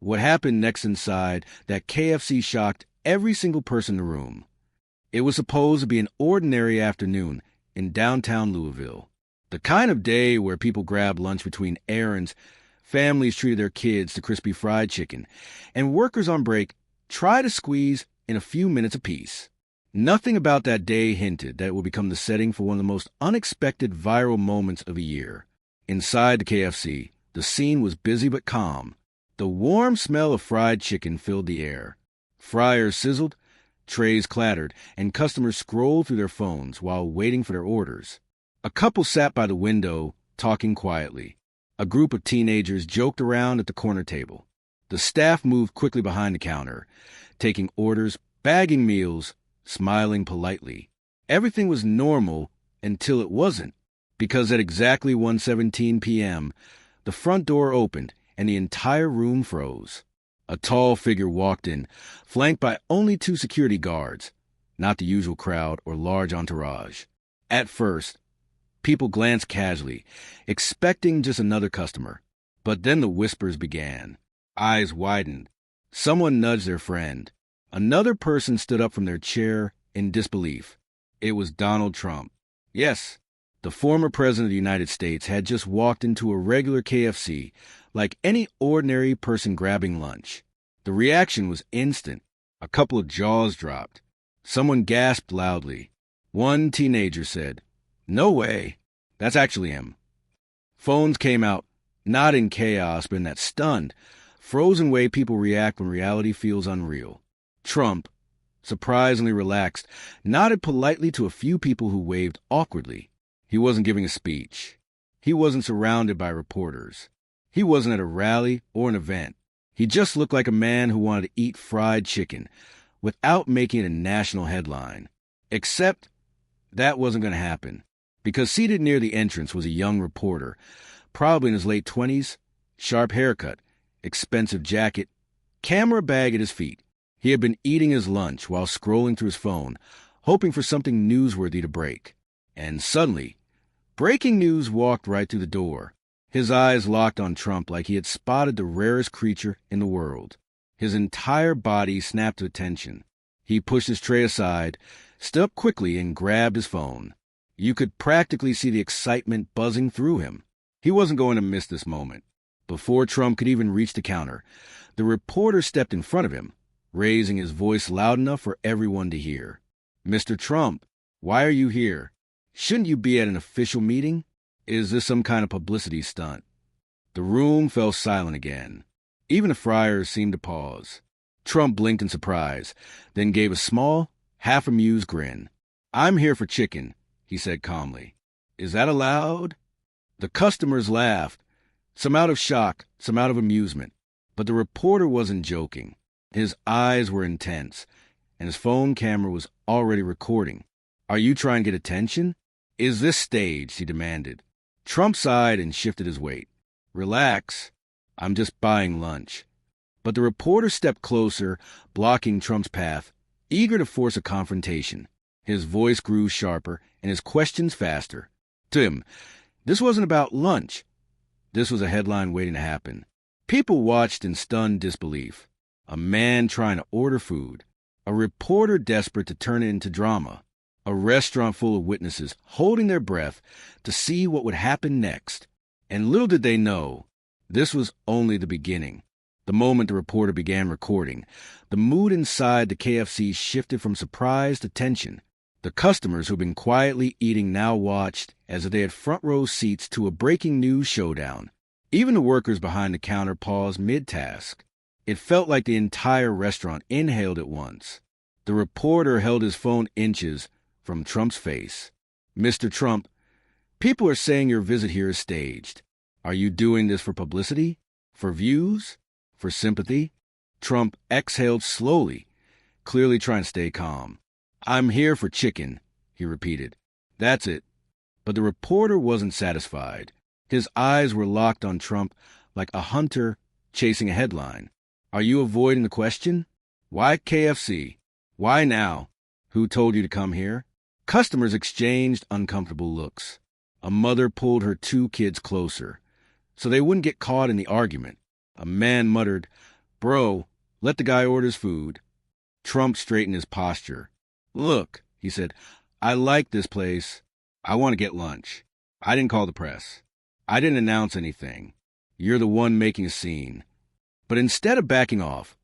What happened next inside that KFC shocked every single person in the room. It was supposed to be an ordinary afternoon in downtown Louisville. The kind of day where people grabbed lunch between errands, families treated their kids to crispy fried chicken, and workers on break tried to squeeze in a few minutes apiece. Nothing about that day hinted that it would become the setting for one of the most unexpected viral moments of a year. Inside the KFC, the scene was busy but calm. The warm smell of fried chicken filled the air. Fryers sizzled, trays clattered, and customers scrolled through their phones while waiting for their orders. A couple sat by the window, talking quietly. A group of teenagers joked around at the corner table. The staff moved quickly behind the counter, taking orders, bagging meals, smiling politely. Everything was normal until it wasn't, because at exactly 1:17 p.m., the front door opened and the entire room froze. A tall figure walked in, flanked by only 2 security guards, not the usual crowd or large entourage. At first, people glanced casually, expecting just another customer. But then the whispers began. Eyes widened. Someone nudged their friend. Another person stood up from their chair in disbelief. It was Donald Trump. Yes, the former president of the United States had just walked into a regular KFC like any ordinary person grabbing lunch. The reaction was instant. A couple of jaws dropped. Someone gasped loudly. One teenager said, "No way. That's actually him." Phones came out, not in chaos, but in that stunned, frozen way people react when reality feels unreal. Trump, surprisingly relaxed, nodded politely to a few people who waved awkwardly. He wasn't giving a speech. He wasn't surrounded by reporters. He wasn't at a rally or an event. He just looked like a man who wanted to eat fried chicken without making it a national headline. Except that wasn't going to happen, because seated near the entrance was a young reporter, probably in his late 20s, sharp haircut, expensive jacket, camera bag at his feet. He had been eating his lunch while scrolling through his phone, hoping for something newsworthy to break. And suddenly, breaking news walked right through the door. His eyes locked on Trump like he had spotted the rarest creature in the world. His entire body snapped to attention. He pushed his tray aside, stood up quickly, and grabbed his phone. You could practically see the excitement buzzing through him. He wasn't going to miss this moment. Before Trump could even reach the counter, the reporter stepped in front of him, raising his voice loud enough for everyone to hear. "Mr. Trump, why are you here? Shouldn't you be at an official meeting? Is this some kind of publicity stunt?" The room fell silent again. Even the Fryers seemed to pause. Trump blinked in surprise, then gave a small, half-amused grin. "I'm here for chicken," he said calmly. "Is that allowed?" The customers laughed, some out of shock, some out of amusement. But the reporter wasn't joking. His eyes were intense, and his phone camera was already recording. "Are you trying to get attention? Is this staged?" he demanded. Trump sighed and shifted his weight. "Relax. I'm just buying lunch." But the reporter stepped closer, blocking Trump's path, eager to force a confrontation. His voice grew sharper and his questions faster. To him, this wasn't about lunch. This was a headline waiting to happen. People watched in stunned disbelief. A man trying to order food. A reporter desperate to turn it into drama. A restaurant full of witnesses holding their breath to see what would happen next. And little did they know, this was only the beginning. The moment the reporter began recording, the mood inside the KFC shifted from surprise to tension. The customers who'd been quietly eating now watched as if they had front-row seats to a breaking news showdown. Even the workers behind the counter paused mid-task. It felt like the entire restaurant inhaled at once. The reporter held his phone inches from Trump's face. "Mr. Trump, people are saying your visit here is staged. Are you doing this for publicity? For views? For sympathy?" Trump exhaled slowly, clearly trying to stay calm. "I'm here for chicken," he repeated. "That's it." But the reporter wasn't satisfied. His eyes were locked on Trump like a hunter chasing a headline. "Are you avoiding the question? Why KFC? Why now? Who told you to come here?" Customers exchanged uncomfortable looks. A mother pulled her 2 kids closer, so they wouldn't get caught in the argument. A man muttered, Bro, let the guy order his food. Trump straightened his posture. Look, he said, I like this place. I want to get lunch. I didn't call the press. I didn't announce anything. You're the one making a scene. But instead of backing off,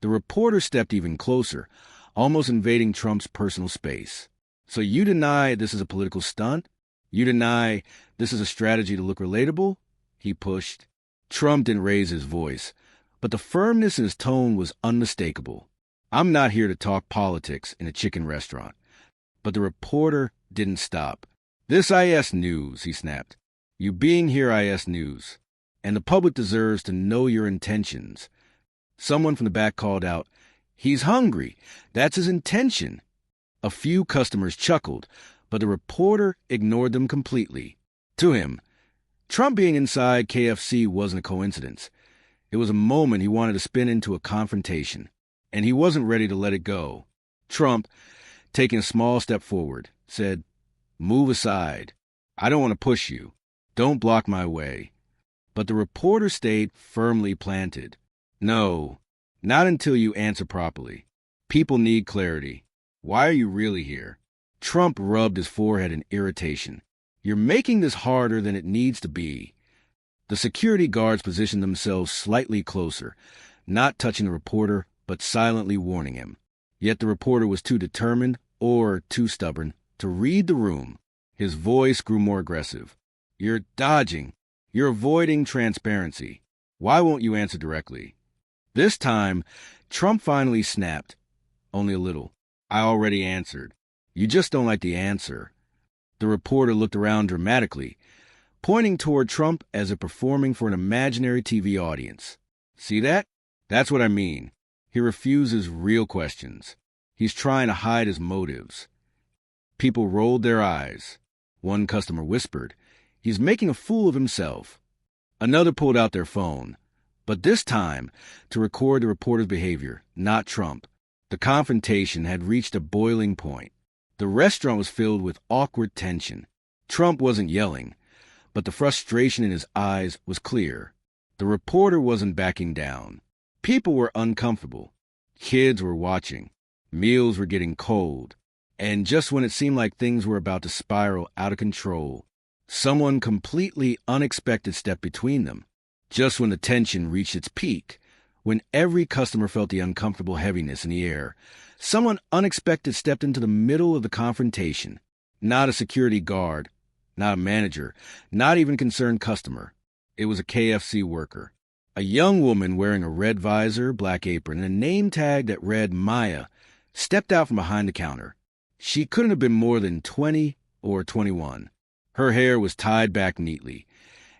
the reporter stepped even closer, almost invading Trump's personal space. So you deny this is a political stunt? You deny this is a strategy to look relatable? He pushed. Trump didn't raise his voice, but the firmness in his tone was unmistakable. I'm not here to talk politics in a chicken restaurant. But the reporter didn't stop. This IS News, he snapped. You being here IS News. And the public deserves to know your intentions. Someone from the back called out, He's hungry. That's his intention. A few customers chuckled, but the reporter ignored them completely. To him, Trump being inside KFC wasn't a coincidence. It was a moment he wanted to spin into a confrontation, and he wasn't ready to let it go. Trump, taking a small step forward, said, Move aside. I don't want to push you. Don't block my way. But the reporter stayed firmly planted. No, not until you answer properly. People need clarity. Why are you really here? Trump rubbed his forehead in irritation. You're making this harder than it needs to be. The security guards positioned themselves slightly closer, not touching the reporter, but silently warning him. Yet the reporter was too determined, or too stubborn, to read the room. His voice grew more aggressive. You're dodging. You're avoiding transparency. Why won't you answer directly? This time, Trump finally snapped. Only a little. I already answered. You just don't like the answer. The reporter looked around dramatically, pointing toward Trump as if performing for an imaginary TV audience. See that? That's what I mean. He refuses real questions. He's trying to hide his motives. People rolled their eyes. One customer whispered, He's making a fool of himself. Another pulled out their phone, but this time to record the reporter's behavior, not Trump. The confrontation had reached a boiling point. The restaurant was filled with awkward tension. Trump wasn't yelling, but the frustration in his eyes was clear. The reporter wasn't backing down. People were uncomfortable. Kids were watching. Meals were getting cold. And just when it seemed like things were about to spiral out of control, someone completely unexpected stepped between them. Just when the tension reached its peak, when every customer felt the uncomfortable heaviness in the air, someone unexpected stepped into the middle of the confrontation. Not a security guard, not a manager, not even a concerned customer. It was a KFC worker. A young woman wearing a red visor, black apron, and a name tag that read Maya stepped out from behind the counter. She couldn't have been more than 20 or 21. Her hair was tied back neatly,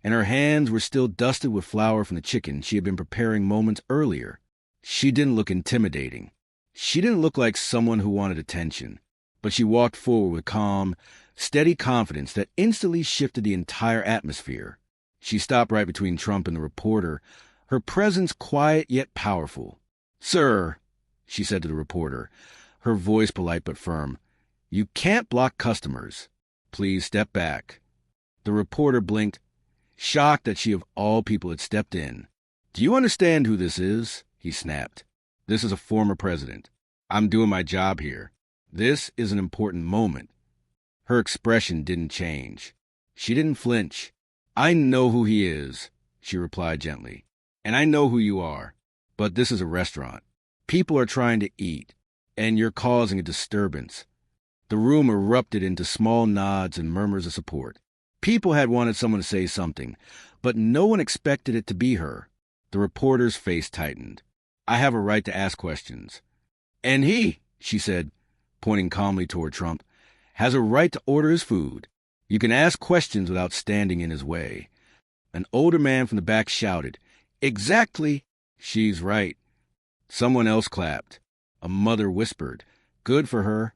and her hands were still dusted with flour from the chicken she had been preparing moments earlier. She didn't look intimidating. She didn't look like someone who wanted attention, but she walked forward with calm, steady confidence that instantly shifted the entire atmosphere. She stopped right between Trump and the reporter, her presence quiet yet powerful. Sir, she said to the reporter, her voice polite but firm, you can't block customers. Please step back. The reporter blinked, shocked that she of all people had stepped in. Do you understand who this is? He snapped. This is a former president. I'm doing my job here. This is an important moment. Her expression didn't change. She didn't flinch. I know who he is, she replied gently. And I know who you are. But this is a restaurant. People are trying to eat, and you're causing a disturbance. The room erupted into small nods and murmurs of support. People had wanted someone to say something, but no one expected it to be her. The reporter's face tightened. I have a right to ask questions. And he, she said, pointing calmly toward Trump, has a right to order his food. You can ask questions without standing in his way. An older man from the back shouted, Exactly. She's right. Someone else clapped. A mother whispered, Good for her.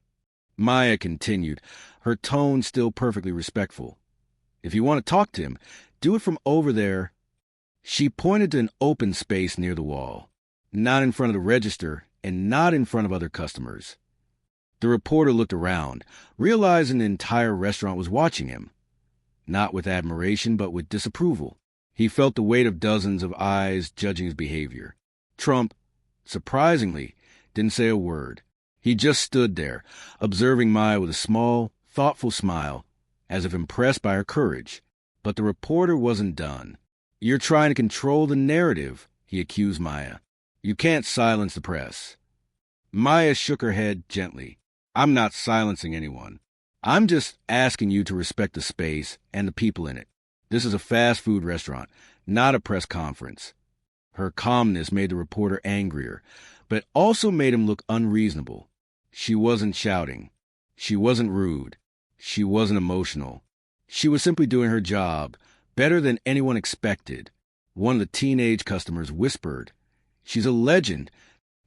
Maya continued, her tone still perfectly respectful. If you want to talk to him, do it from over there. She pointed to an open space near the wall, not in front of the register and not in front of other customers. The reporter looked around, realizing the entire restaurant was watching him. Not with admiration, but with disapproval. He felt the weight of dozens of eyes judging his behavior. Trump, surprisingly, didn't say a word. He just stood there, observing Maya with a small, thoughtful smile, as if impressed by her courage. But the reporter wasn't done. "You're trying to control the narrative," he accused Maya. "You can't silence the press." Maya shook her head gently. "I'm not silencing anyone. I'm just asking you to respect the space and the people in it. This is a fast food restaurant, not a press conference." Her calmness made the reporter angrier, but it also made him look unreasonable. She wasn't shouting. She wasn't rude. She wasn't emotional. She was simply doing her job better than anyone expected. One of the teenage customers whispered, "She's a legend."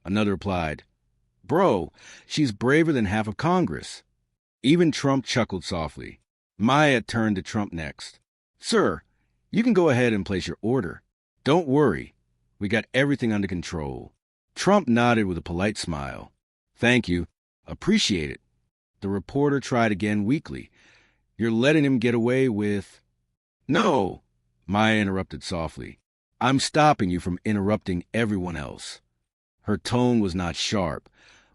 Another replied, "Bro, she's braver than half of Congress." Even Trump chuckled softly. Maya turned to Trump next. "Sir, you can go ahead and place your order. Don't worry. We got everything under control." Trump nodded with a polite smile. "Thank you. Appreciate it." The reporter tried again weakly. "You're letting him get away with—" "No," Maya interrupted softly. "I'm stopping you from interrupting everyone else." Her tone was not sharp,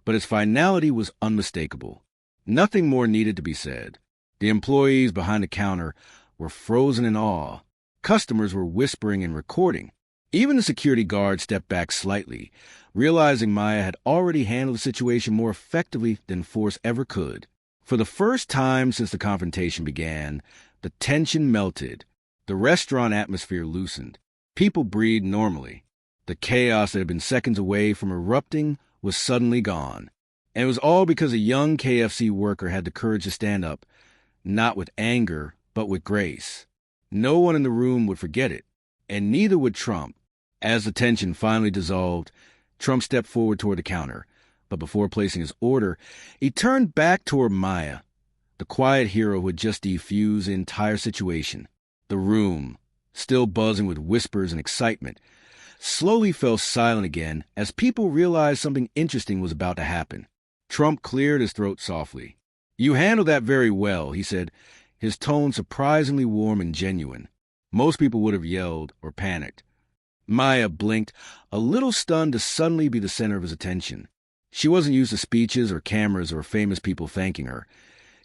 but its finality was unmistakable. Nothing more needed to be said. The employees behind the counter were frozen in awe. Customers were whispering and recording. Even the security guard stepped back slightly, realizing Maya had already handled the situation more effectively than force ever could. For the first time since the confrontation began, the tension melted. The restaurant atmosphere loosened. People breathed normally. The chaos that had been seconds away from erupting was suddenly gone. And it was all because a young KFC worker had the courage to stand up, not with anger, but with grace. No one in the room would forget it, and neither would Trump. As the tension finally dissolved, Trump stepped forward toward the counter, but before placing his order, he turned back toward Maya, the quiet hero who had just defused the entire situation. The room, still buzzing with whispers and excitement, slowly fell silent again as people realized something interesting was about to happen. Trump cleared his throat softly. "You handled that very well," he said, his tone surprisingly warm and genuine. Most people would have yelled or panicked. Maya blinked, a little stunned to suddenly be the center of his attention. She wasn't used to speeches or cameras or famous people thanking her.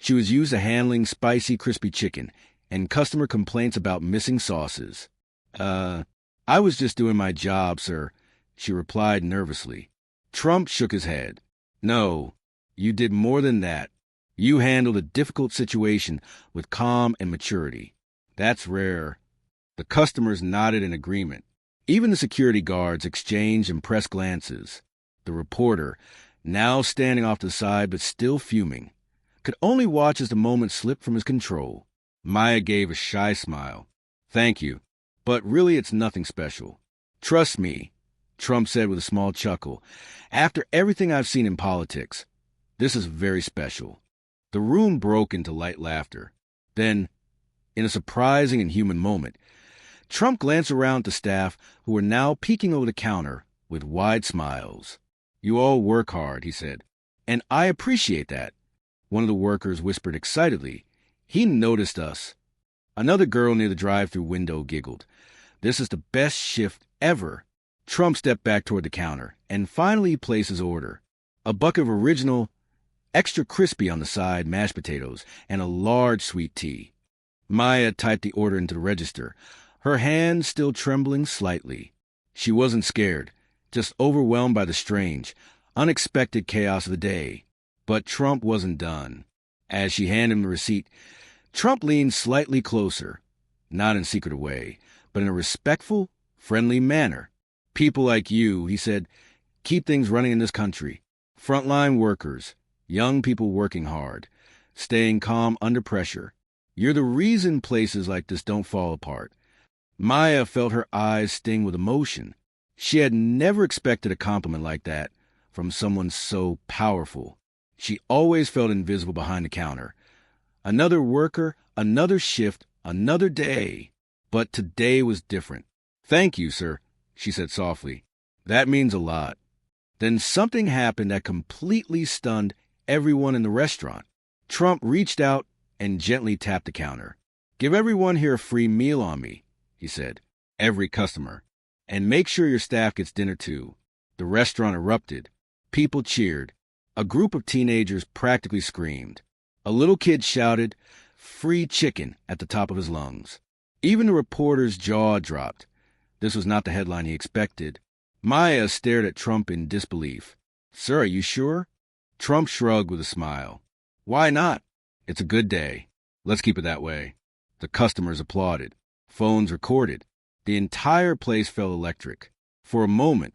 She was used to handling spicy, crispy chicken and customer complaints about missing sauces. I was just doing my job, sir," she replied nervously. Trump shook his head. "No, you did more than that. You handled a difficult situation with calm and maturity. That's rare." The customers nodded in agreement. Even the security guards exchanged impressed glances. The reporter, now standing off to the side but still fuming, could only watch as the moment slipped from his control. Maya gave a shy smile. "Thank you, but really it's nothing special." "Trust me," Trump said with a small chuckle. "After everything I've seen in politics, this is very special." The room broke into light laughter. Then, in a surprising and human moment, Trump glanced around at the staff who were now peeking over the counter with wide smiles. "You all work hard," he said, "and I appreciate that." One of the workers whispered excitedly, "He noticed us." Another girl near the drive-thru window giggled. "This is the best shift ever." Trump stepped back toward the counter and finally placed his order. A bucket of original, extra crispy on the side mashed potatoes, and a large sweet tea. Maya typed the order into the register, her hand still trembling slightly. She wasn't scared, just overwhelmed by the strange, unexpected chaos of the day. But Trump wasn't done. As she handed him the receipt, Trump leaned slightly closer, not in a secretive way, but in a respectful, friendly manner. "People like you," he said, "keep things running in this country. Frontline workers, young people working hard, staying calm under pressure. You're the reason places like this don't fall apart." Maya felt her eyes sting with emotion. She had never expected a compliment like that from someone so powerful. She always felt invisible behind the counter. Another worker, another shift, another day. But today was different. "Thank you, sir," she said softly. "That means a lot." Then something happened that completely stunned everyone in the restaurant. Trump reached out and gently tapped the counter. "Give everyone here a free meal on me," he said. "Every customer. And make sure your staff gets dinner too." The restaurant erupted. People cheered. A group of teenagers practically screamed. A little kid shouted, "Free chicken," at the top of his lungs. Even the reporter's jaw dropped. This was not the headline he expected. Maya stared at Trump in disbelief. "Sir, are you sure?" Trump shrugged with a smile. "Why not? It's a good day. Let's keep it that way." The customers applauded. Phones recorded. The entire place felt electric. For a moment,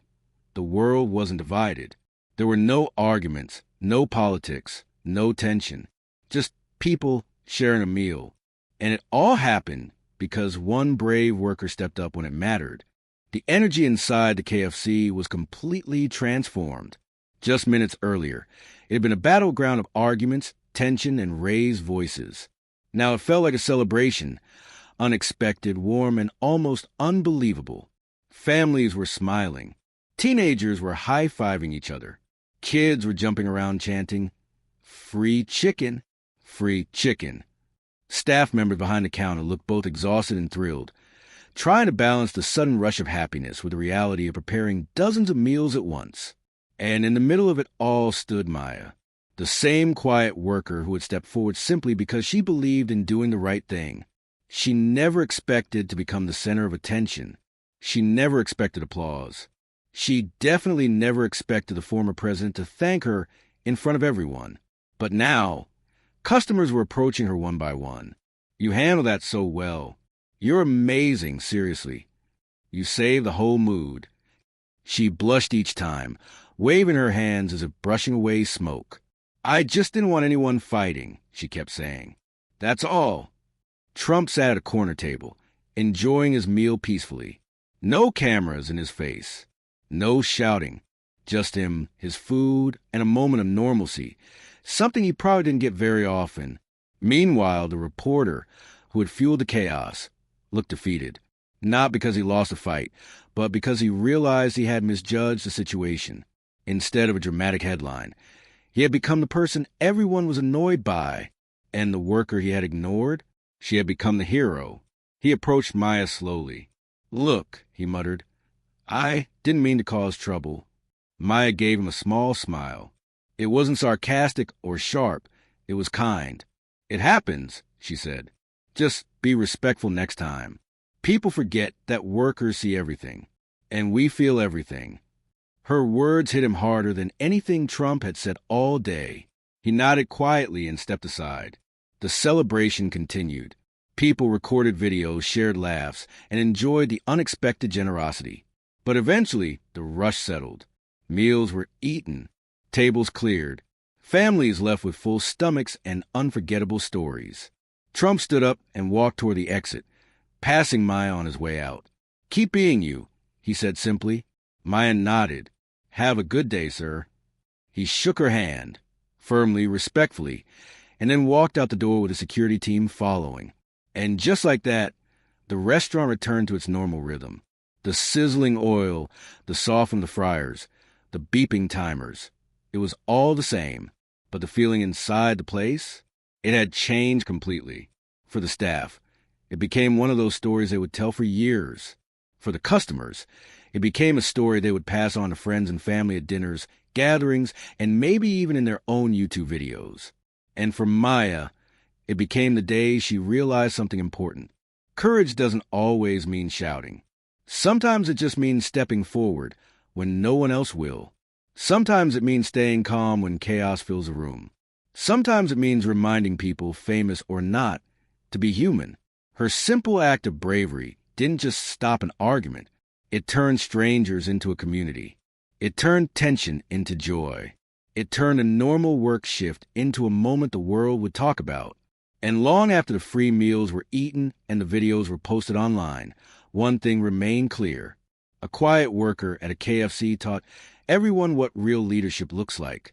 the world wasn't divided. There were no arguments, no politics, no tension. Just people sharing a meal. And it all happened because one brave worker stepped up when it mattered. The energy inside the KFC was completely transformed. Just minutes earlier, it had been a battleground of arguments, tension, and raised voices. Now it felt like a celebration, unexpected, warm, and almost unbelievable. Families were smiling. Teenagers were high-fiving each other. Kids were jumping around chanting, "Free chicken, free chicken." Staff members behind the counter looked both exhausted and thrilled, trying to balance the sudden rush of happiness with the reality of preparing dozens of meals at once. And in the middle of it all stood Maya, the same quiet worker who had stepped forward simply because she believed in doing the right thing. She never expected to become the center of attention. She never expected applause. She definitely never expected the former president to thank her in front of everyone. But now, customers were approaching her one by one. "You handle that so well. You're amazing, seriously. You saved the whole mood." She blushed each time, waving her hands as if brushing away smoke. "I just didn't want anyone fighting," she kept saying. "That's all." Trump sat at a corner table, enjoying his meal peacefully. No cameras in his face. No shouting. Just him, his food, and a moment of normalcy, something he probably didn't get very often. Meanwhile, the reporter, who had fueled the chaos, looked defeated. Not because he lost a fight, but because he realized he had misjudged the situation. Instead of a dramatic headline, he had become the person everyone was annoyed by, and the worker he had ignored, she had become the hero. He approached Maya slowly. "Look," he muttered, "I didn't mean to cause trouble." Maya gave him a small smile. It wasn't sarcastic or sharp. It was kind. "It happens," she said. "Just be respectful next time. People forget that workers see everything, and we feel everything." Her words hit him harder than anything Trump had said all day. He nodded quietly and stepped aside. The celebration continued. People recorded videos, shared laughs, and enjoyed the unexpected generosity. But eventually, the rush settled. Meals were eaten. Tables cleared. Families left with full stomachs and unforgettable stories. Trump stood up and walked toward the exit, passing Maya on his way out. "Keep being you," he said simply. Maya nodded. "Have a good day, sir." He shook her hand, firmly, respectfully, and then walked out the door with the security team following. And just like that, the restaurant returned to its normal rhythm. The sizzling oil, the salt from the fryers, the beeping timers. It was all the same, but the feeling inside the place, it had changed completely. For the staff, it became one of those stories they would tell for years. For the customers, it became a story they would pass on to friends and family at dinners, gatherings, and maybe even in their own YouTube videos. And for Maya, it became the day she realized something important. Courage doesn't always mean shouting. Sometimes it just means stepping forward when no one else will. Sometimes it means staying calm when chaos fills a room. Sometimes it means reminding people, famous or not, to be human. Her simple act of bravery didn't just stop an argument. It turned strangers into a community. It turned tension into joy. It turned a normal work shift into a moment the world would talk about. And long after the free meals were eaten and the videos were posted online, one thing remained clear. A quiet worker at a KFC taught everyone what real leadership looks like.